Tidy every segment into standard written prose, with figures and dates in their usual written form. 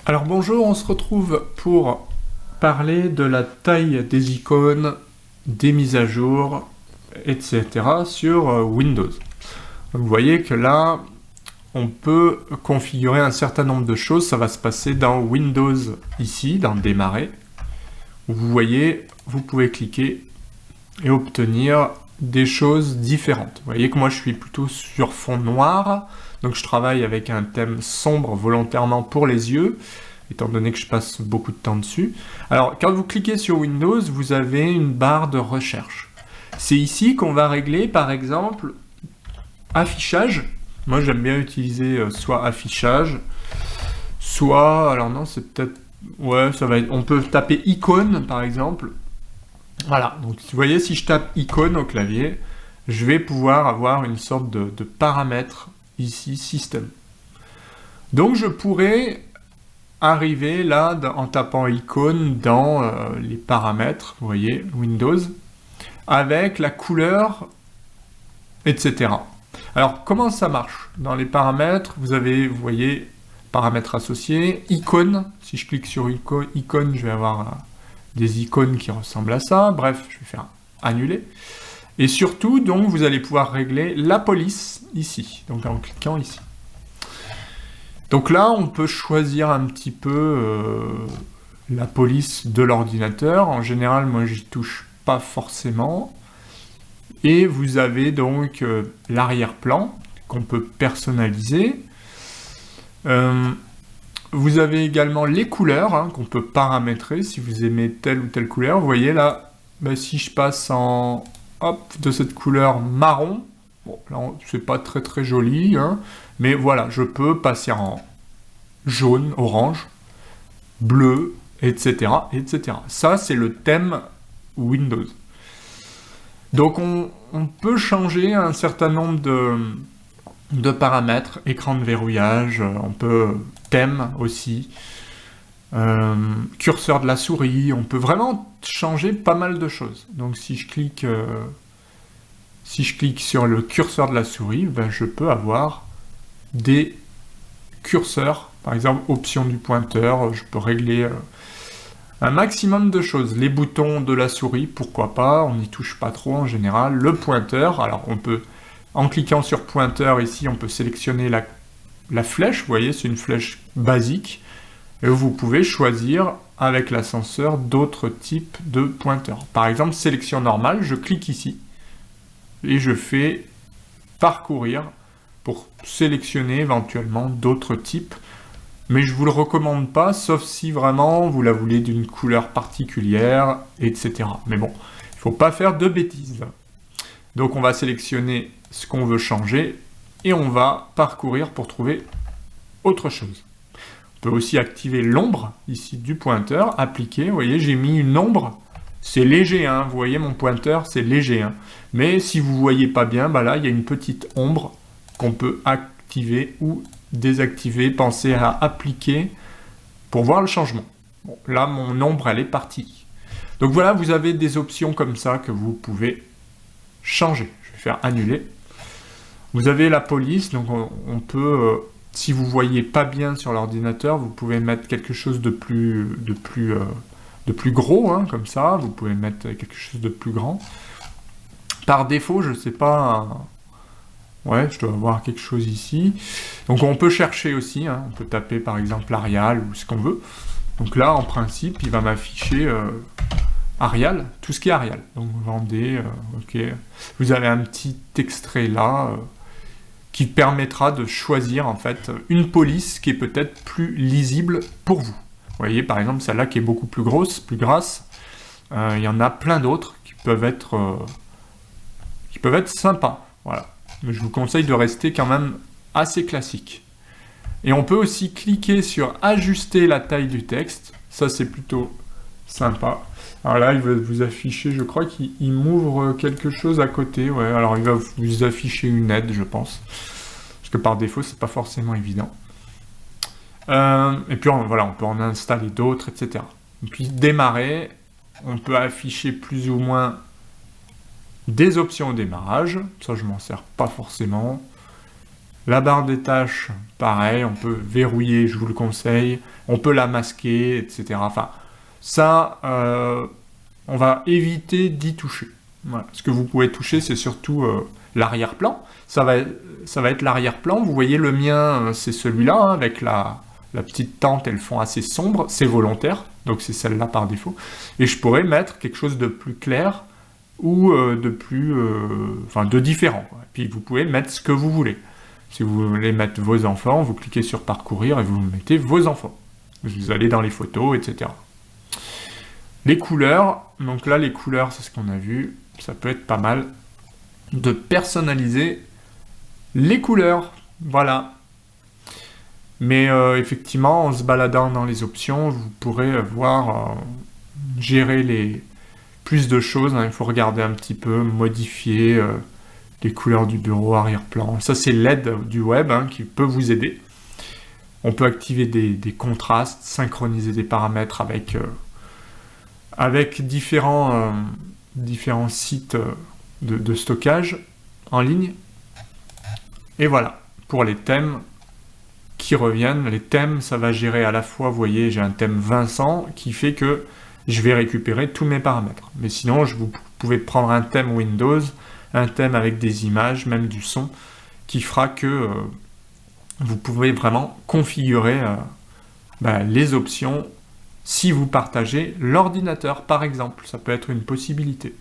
Alors bonjour, on se retrouve pour parler de la taille des icônes, des mises à jour, etc. sur Windows. Donc vous voyez que là, on peut configurer un certain nombre de choses. Ça va se passer dans Windows ici, dans Démarrer. Où vous voyez, vous pouvez cliquer et obtenir des choses différentes. Vous voyez que moi je suis plutôt sur fond noir, donc je travaille avec un thème sombre volontairement pour les yeux, étant donné que je passe beaucoup de temps dessus. Alors, quand vous cliquez sur Windows, vous avez une barre de recherche. C'est ici qu'on va régler, par exemple, affichage. Moi, j'aime bien utiliser soit affichage, soit... Alors non, c'est peut-être... Ouais, ça va être... On peut taper icône, par exemple. Voilà, donc vous voyez, si je tape icône au clavier, je vais pouvoir avoir une sorte de paramètre ici, système. Donc je pourrais arriver là, en tapant icône dans les paramètres, vous voyez, Windows, avec la couleur, etc. Alors, comment ça marche? Dans les paramètres, vous avez, vous voyez, paramètres associés, icône, si je clique sur icône, je vais avoir des icônes qui ressemblent à ça, bref, je vais faire annuler. Et surtout, donc, vous allez pouvoir régler la police ici, donc en cliquant ici. Donc là, on peut choisir un petit peu la police de l'ordinateur. En général, moi, j'y touche pas forcément. Et vous avez donc l'arrière-plan qu'on peut personnaliser. Vous avez également les couleurs qu'on peut paramétrer si vous aimez telle ou telle couleur. Vous voyez là, si je passe de cette couleur marron, bon, là c'est pas très très joli, mais voilà, je peux passer en jaune, orange, bleu, etc., etc. Ça, c'est le thème Windows. Donc on peut changer un certain nombre de paramètres, écran de verrouillage, on peut thème aussi, curseur de la souris, on peut vraiment changer pas mal de choses. Donc si je clique sur le curseur de la souris, je peux avoir des curseurs, par exemple option du pointeur, je peux régler un maximum de choses. Les boutons de la souris, pourquoi pas, on n'y touche pas trop en général. Le pointeur, alors on peut, en cliquant sur pointeur ici, on peut sélectionner la flèche, vous voyez, c'est une flèche basique, et vous pouvez choisir avec l'ascenseur d'autres types de pointeurs. Par exemple, sélection normale, je clique ici, et je fais parcourir pour sélectionner éventuellement d'autres types, mais je ne vous le recommande pas, sauf si vraiment vous la voulez d'une couleur particulière, etc. Mais bon, il ne faut pas faire de bêtises. Donc on va sélectionner ce qu'on veut changer, et on va parcourir pour trouver autre chose. On peut aussi activer l'ombre, ici, du pointeur, appliquer, vous voyez, j'ai mis une ombre, c'est léger, vous voyez, mon pointeur, c'est léger, mais si vous ne voyez pas bien, là, il y a une petite ombre qu'on peut activer ou désactiver, pensez à appliquer pour voir le changement. Bon, là, mon ombre, elle est partie. Donc voilà, vous avez des options comme ça que vous pouvez changer. Je vais faire annuler. Vous avez la police, donc on peut, si vous voyez pas bien sur l'ordinateur, vous pouvez mettre quelque chose de plus gros, comme ça. Vous pouvez mettre quelque chose de plus grand. Par défaut, je sais pas... Ouais, je dois avoir quelque chose ici. Donc on peut chercher aussi, on peut taper par exemple Arial ou ce qu'on veut. Donc là, en principe, il va m'afficher Arial, tout ce qui est Arial. Donc vous vendez, ok. Vous avez un petit extrait là qui permettra de choisir en fait une police qui est peut-être plus lisible pour vous. Vous voyez par exemple celle-là qui est beaucoup plus grosse, plus grasse. Il y en a plein d'autres qui peuvent être sympas. Voilà. Mais je vous conseille de rester quand même assez classique. Et on peut aussi cliquer sur ajuster la taille du texte. Ça, c'est plutôt sympa. Alors là, il va vous afficher, je crois qu'il m'ouvre quelque chose à côté. Ouais, alors il va vous afficher une aide, je pense. Parce que par défaut, c'est pas forcément évident. Et puis voilà, on peut en installer d'autres, etc. Et puis démarrer, on peut afficher plus ou moins des options au démarrage, ça je m'en sers pas forcément. La barre des tâches, pareil, on peut verrouiller, je vous le conseille, on peut la masquer, etc. Enfin, ça, on va éviter d'y toucher. Voilà. Ce que vous pouvez toucher, c'est surtout l'arrière-plan. Ça va être l'arrière-plan. Vous voyez, le mien, c'est celui-là, hein, avec la petite tente et le fond assez sombre. C'est volontaire, donc c'est celle-là par défaut. Et je pourrais mettre quelque chose de plus clair ou de différent. Et puis vous pouvez mettre ce que vous voulez. Si vous voulez mettre vos enfants, vous cliquez sur parcourir et vous mettez vos enfants. Vous allez dans les photos, etc. Les couleurs, donc là les couleurs, c'est ce qu'on a vu. Ça peut être pas mal de personnaliser les couleurs. Voilà. Mais effectivement, en se baladant dans les options, vous pourrez voir gérer plus de choses. Hein. Il faut regarder un petit peu, modifier les couleurs du bureau, arrière-plan. Ça, c'est l'aide du web qui peut vous aider. On peut activer des contrastes, synchroniser des paramètres avec différents sites de stockage en ligne. Et voilà, pour les thèmes qui reviennent. Les thèmes, ça va gérer à la fois, vous voyez, j'ai un thème Vincent qui fait que je vais récupérer tous mes paramètres. Mais sinon, vous pouvez prendre un thème Windows, un thème avec des images, même du son, qui fera que vous pouvez vraiment configurer les options si vous partagez l'ordinateur, par exemple. Ça peut être une possibilité.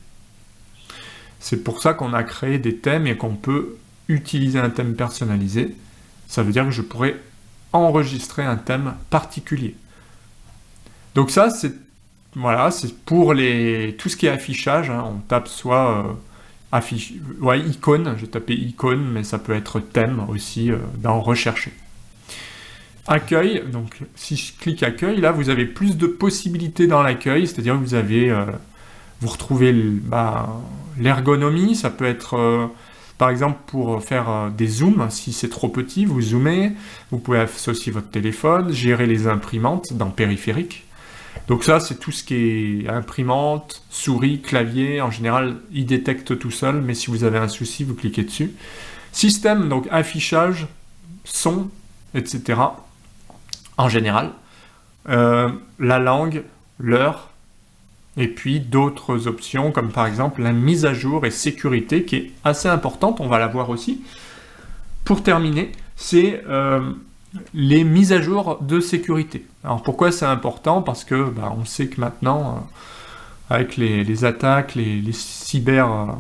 C'est pour ça qu'on a créé des thèmes et qu'on peut utiliser un thème personnalisé. Ça veut dire que je pourrais enregistrer un thème particulier. Donc ça, c'est pour tout ce qui est affichage. Hein. On tape soit icône, j'ai tapé icône, mais ça peut être thème aussi dans rechercher. Accueil, donc si je clique accueil, là vous avez plus de possibilités dans l'accueil, c'est-à-dire que vous retrouvez l'ergonomie, ça peut être par exemple pour faire des zooms, si c'est trop petit, vous zoomez, vous pouvez associer votre téléphone, gérer les imprimantes dans périphérique. Donc ça, c'est tout ce qui est imprimante, souris, clavier. En général, il détecte tout seul, mais si vous avez un souci, vous cliquez dessus. Système, donc affichage, son, etc. En général. La langue, l'heure, et puis d'autres options, comme par exemple la mise à jour et sécurité, qui est assez importante, on va la voir aussi. Pour terminer, c'est les mises à jour de sécurité. Alors pourquoi c'est important? Parce que on sait que maintenant, avec les attaques, les cyber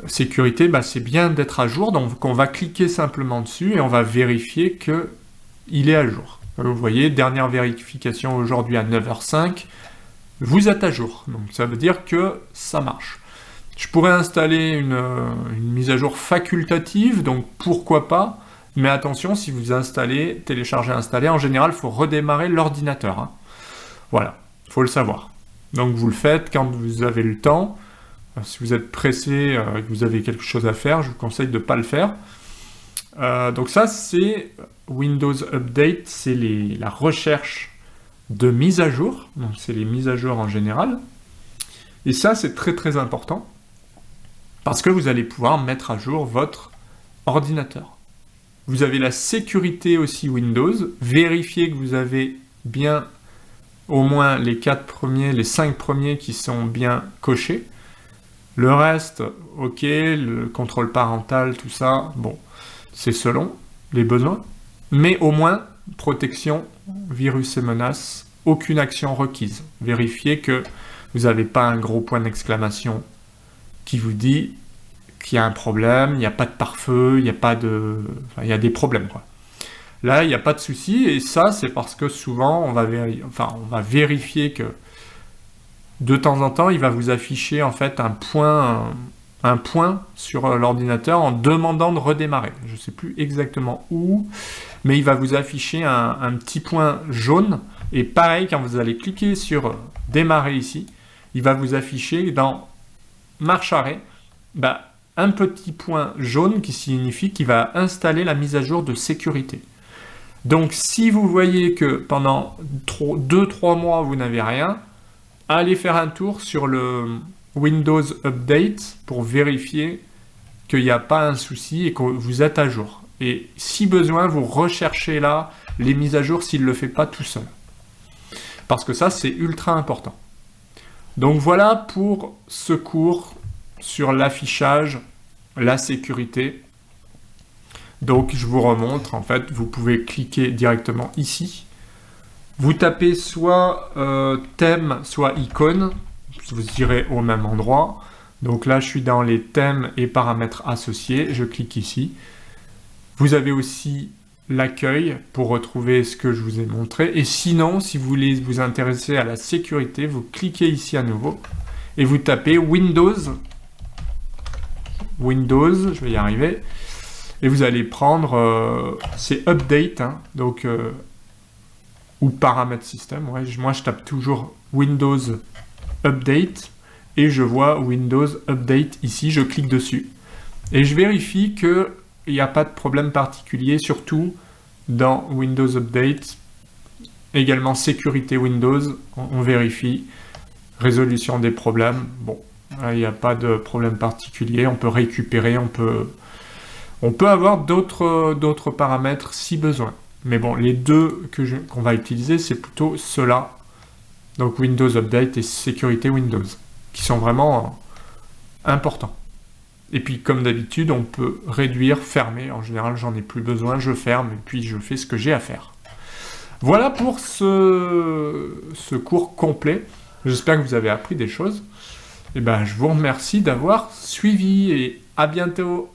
sécurité, c'est bien d'être à jour. Donc on va cliquer simplement dessus et on va vérifier que il est à jour. Vous voyez, dernière vérification aujourd'hui à 9h05, vous êtes à jour. Donc ça veut dire que ça marche. Je pourrais installer une mise à jour facultative, donc pourquoi pas. Mais attention, si vous installez, téléchargez, installez, en général, il faut redémarrer l'ordinateur. Hein. Voilà, il faut le savoir. Donc vous le faites quand vous avez le temps. Si vous êtes pressé et que vous avez quelque chose à faire, je vous conseille de ne pas le faire. Donc ça, c'est Windows Update, c'est la recherche de mise à jour. Donc c'est les mises à jour en général. Et ça, c'est très très important parce que vous allez pouvoir mettre à jour votre ordinateur. Vous avez la sécurité aussi Windows. Vérifiez que vous avez bien au moins les 5 premiers qui sont bien cochés. Le reste, ok, le contrôle parental, tout ça, bon, c'est selon les besoins. Mais au moins, protection, virus et menaces, aucune action requise. Vérifiez que vous n'avez pas un gros point d'exclamation qui vous dit qu'il y a un problème, il n'y a pas de pare-feu, il y a des problèmes, quoi. Là, il n'y a pas de souci, et ça, c'est parce que souvent, on va vérifier que de temps en temps, il va vous afficher en fait un point sur l'ordinateur en demandant de redémarrer. Je ne sais plus exactement où, mais il va vous afficher un petit point jaune, et pareil, quand vous allez cliquer sur démarrer ici, il va vous afficher dans marche arrêt, un petit point jaune qui signifie qu'il va installer la mise à jour de sécurité. Donc si vous voyez que pendant 2-3 mois vous n'avez rien, allez faire un tour sur le Windows Update pour vérifier qu'il n'y a pas un souci et que vous êtes à jour. Et si besoin, vous recherchez là les mises à jour s'il ne le fait pas tout seul. Parce que ça, c'est ultra important. Donc voilà pour ce cours sur l'affichage, la sécurité. Donc je vous remontre, en fait, vous pouvez cliquer directement ici. Vous tapez soit thème, soit icône, vous irez au même endroit. Donc là, je suis dans les thèmes et paramètres associés, je clique ici. Vous avez aussi l'accueil pour retrouver ce que je vous ai montré. Et sinon, si vous voulez vous intéresser à la sécurité, vous cliquez ici à nouveau et vous tapez Windows, je vais y arriver, et vous allez prendre, c'est Update, hein, donc, ou Paramètres Système, ouais, moi je tape toujours Windows Update, et je vois Windows Update ici, je clique dessus, et je vérifie qu'il n'y a pas de problème particulier, surtout dans Windows Update, également sécurité Windows, on vérifie, résolution des problèmes, bon, il n'y a pas de problème particulier, on peut récupérer, on peut avoir d'autres paramètres si besoin. Mais bon, les deux qu'on va utiliser, c'est plutôt ceux-là, donc Windows Update et sécurité Windows, qui sont vraiment importants. Et puis, comme d'habitude, on peut réduire, fermer. En général, j'en ai plus besoin, je ferme, et puis je fais ce que j'ai à faire. Voilà pour ce cours complet. J'espère que vous avez appris des choses. Et ben, je vous remercie d'avoir suivi, et à bientôt.